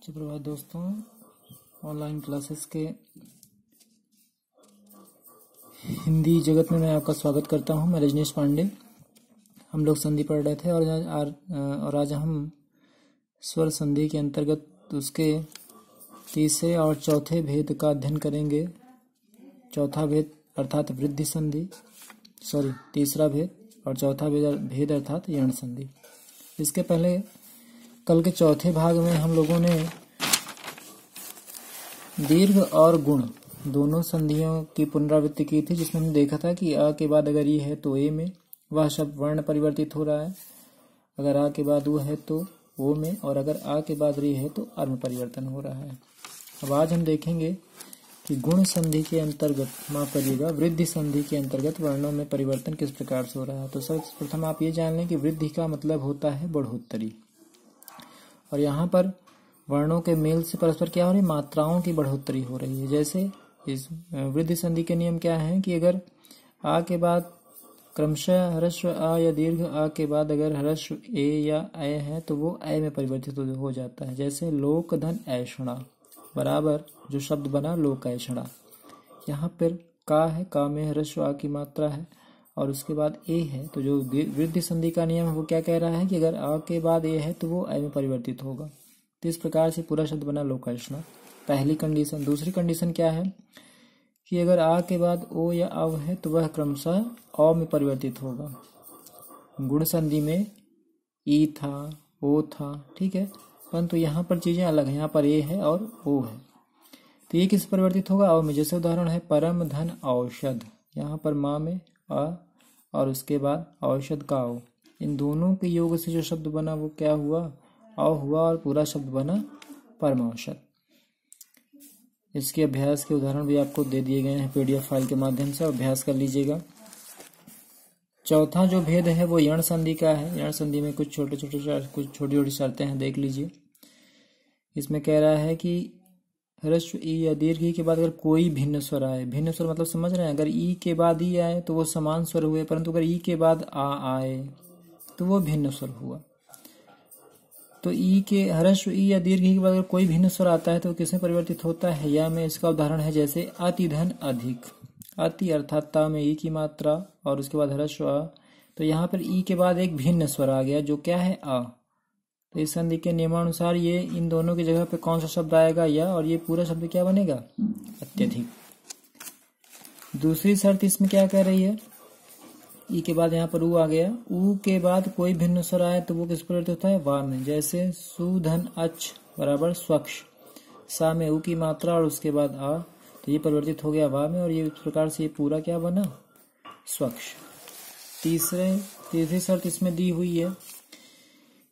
सुप्रभात दोस्तों, online classes के हिंदी जगत में मैं आपका स्वागत करता हूं। मैं रजनीश पांडे। हम लोग संधि पढ़ रहे थे और आज हम स्वर संधि के अंतर्गत उसके तीसरे और चौथे भेद का अध्ययन करेंगे। चौथा भेद अर्थात वृद्धि संधि, तीसरा भेद और चौथा भेद अर्थात यण संधि। इसके पहले कल के चौथे भाग में हम लोगों ने दीर्घ और गुण दोनों संधियों की पुनरावृत्ति की थी, जिसमें हमने देखा था कि आ के बाद अगर ये है तो ए में वह शब्द वर्ण परिवर्तित हो रहा है, अगर आ के बाद वो है तो ओ में, और अगर आ के बाद री है तो अर में परिवर्तन हो रहा है। अब आज हम देखेंगे कि गुण संधि के अंतर्गत, माफ करिएगा, वृद्धि संधि के अंतर्गत वर्णों में परिवर्तन किस प्रकार से हो रहा है। तो सर्वप्रथम आप ये जान लें कि वृद्धि का मतलब होता है बढ़ोतरी, और यहाँ पर वर्णों के मेल से परस्पर क्या हो रही है, मात्राओं की बढ़ोतरी हो रही है। जैसे इस वृद्धि संधि के नियम क्या है कि अगर आ के बाद क्रमशः ह्रस्व आ या दीर्घ आ के बाद अगर ह्रस्व ए या ए है तो वो ए में परिवर्तित हो जाता है। जैसे लोक धन ऐषणा बराबर जो शब्द बना लोक ऐषणा, यहाँ पर का है, का में ह्रस्व आ की मात्रा है और उसके बाद ए है, तो जो वृद्धि संधि का नियम है वो क्या कह रहा है कि अगर आ के बाद ए है तो वो ए में परिवर्तित होगा। तो इस प्रकार से पूरा शब्द बना लोकायषणा, पहली कंडीशन। दूसरी कंडीशन क्या है कि अगर आ के बाद ओ या अव है तो वह क्रमशः अ में परिवर्तित होगा। गुण संधि में ई था, ओ था, ठीक है, परंतु यहाँ पर चीजें अलग है। यहाँ पर ए है और ओ है, तो ये किस परिवर्तित होगा, अव में। जैसे उदाहरण है परम धन औषध, यहाँ पर माँ में आ और उसके बाद औषध का औ, इन दोनों के योग से जो शब्द बना वो क्या हुआ, औ हुआ, और पूरा शब्द बना परम औषध। इसके अभ्यास के उदाहरण भी आपको दे दिए गए हैं पीडीएफ फाइल के माध्यम से, अभ्यास कर लीजिएगा। चौथा जो भेद है वो यण संधि का है। यण संधि में कुछ छोटी छोटी शर्तें हैं, देख लीजिए। इसमें कह रहा है कि ह्रस्व ई या दीर्घ ई के बाद अगर कोई भिन्न स्वर आए, भिन्न स्वर मतलब समझ रहे हैं, अगर ई के बाद ई आए तो वो समान स्वर हुए, परंतु अगर ई के बाद आ आए तो वो भिन्न स्वर हुआ। तो ई के ह्रस्व ई या दीर्घ ई के बाद अगर कोई भिन्न स्वर आता है तो किसमें परिवर्तित होता है, या में। इसका उदाहरण है जैसे अति धन अधिक, अति अर्थात ता में ई की मात्रा और उसके बाद ह्रस्व आ, तो यहाँ पर ई के बाद एक भिन्न स्वर आ गया जो क्या है, आ। तो इस संधि के नियमानुसार ये इन दोनों की जगह पे कौन सा शब्द आएगा, या, और ये पूरा शब्द क्या बनेगा, अत्यधिक। दूसरी शर्त इसमें क्या कह रही है, ई के बाद यहाँ पर ऊ आ गया, ऊ के बाद कोई भिन्न स्वर आए तो वो किस परिवर्तित होता है, वा में। जैसे सुधन अच बराबर स्वच्छ, सा में ऊ की मात्रा और उसके बाद आ, तो ये परिवर्तित हो गया वा में, और ये इस प्रकार से ये पूरा क्या बना, स्वच्छ। तीसरी शर्त इसमें दी हुई है,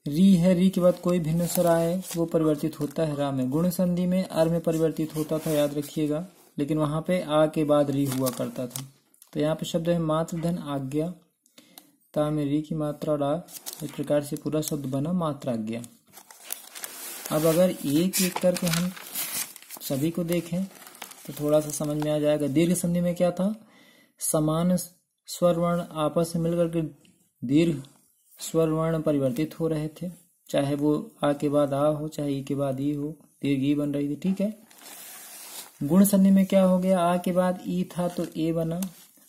री है, री के बाद कोई भिन्न स्वर आए वो परिवर्तित होता है रा में। गुण संधि में अर में परिवर्तित होता था, याद रखिएगा, लेकिन वहां पे आ के बाद री हुआ करता था। तो यहाँ पे शब्द है मात्र धन आज्ञा, ता में री की मात्रा और आ, इस प्रकार से पूरा शब्द बना मात्राज्ञा। अब अगर एक एक करके हम सभी को देखें तो थोड़ा सा समझ में आ जाएगा। दीर्घ संधि में क्या था, समान स्वर वर्ण आपस में मिलकर के दीर्घ स्वर वर्ण परिवर्तित हो रहे थे, चाहे वो आ के बाद आ हो चाहे ई के बाद ई हो, दीर्घ ई बन रही थी, ठीक है। गुण संधि में क्या हो गया, आ के बाद ई था तो ए बना,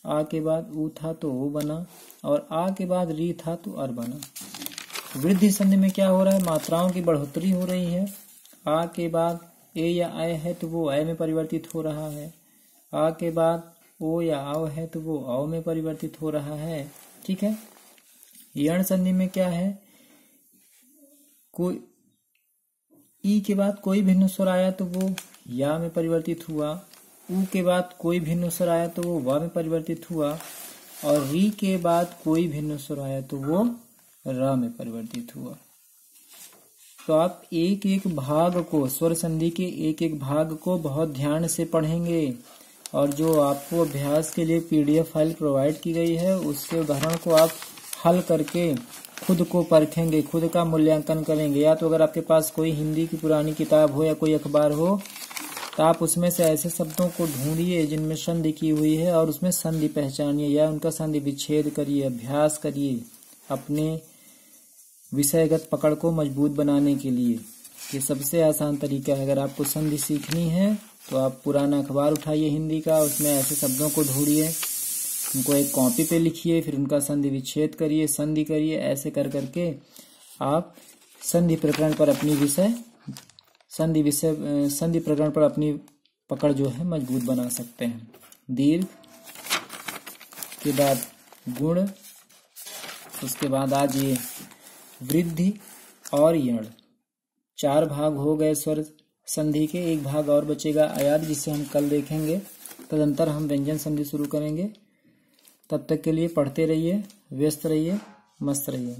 आ के बाद ऊ था तो ओ बना, और आ के बाद री था तो अर बना। वृद्धि संधि में क्या हो रहा है, मात्राओं की बढ़ोतरी हो रही है। आ के बाद ए या आय है तो वो ए में परिवर्तित हो रहा है, आ के बाद ओ या आव है तो वो औ में परिवर्तित हो रहा है, ठीक है। यण संधि में क्या है, कोई ई के बाद कोई भिन्न स्वर आया तो वो या में परिवर्तित हुआ, ऊ के बाद कोई भिन्न स्वर आया तो वो वा में परिवर्तित हुआ, और री के बाद कोई भिन्न स्वर आया तो वो रा में परिवर्तित हुआ। तो आप एक एक भाग को, स्वर संधि के एक एक भाग को बहुत ध्यान से पढ़ेंगे, और जो आपको अभ्यास के लिए पीडीएफ फाइल प्रोवाइड की गई है उसके उदाहरण को आप हल करके खुद को परखेंगे, खुद का मूल्यांकन करेंगे। या तो अगर आपके पास कोई हिंदी की पुरानी किताब हो या कोई अखबार हो तो आप उसमें से ऐसे शब्दों को ढूंढिए जिनमें संधि की हुई है और उसमें संधि पहचानिए या उनका संधि विच्छेद करिए, अभ्यास करिए अपने विषयगत पकड़ को मजबूत बनाने के लिए। ये सबसे आसान तरीका है। अगर आपको संधि सीखनी है तो आप पुराना अखबार उठाइए हिंदी का, उसमें ऐसे शब्दों को ढूंढिए, उनको एक कॉपी पे लिखिए, फिर उनका संधि विच्छेद करिए, संधि करिए। ऐसे कर करके आप संधि प्रकरण पर अपनी पकड़ जो है मजबूत बना सकते हैं। दीर्घ के बाद गुण, उसके बाद आज ये वृद्धि और यण, 4 भाग हो गए स्वर संधि के। एक भाग और बचेगा अयाद, जिसे हम कल देखेंगे। तदंतर हम व्यंजन संधि शुरू करेंगे। तब तक के लिए पढ़ते रहिए, व्यस्त रहिए, मस्त रहिए।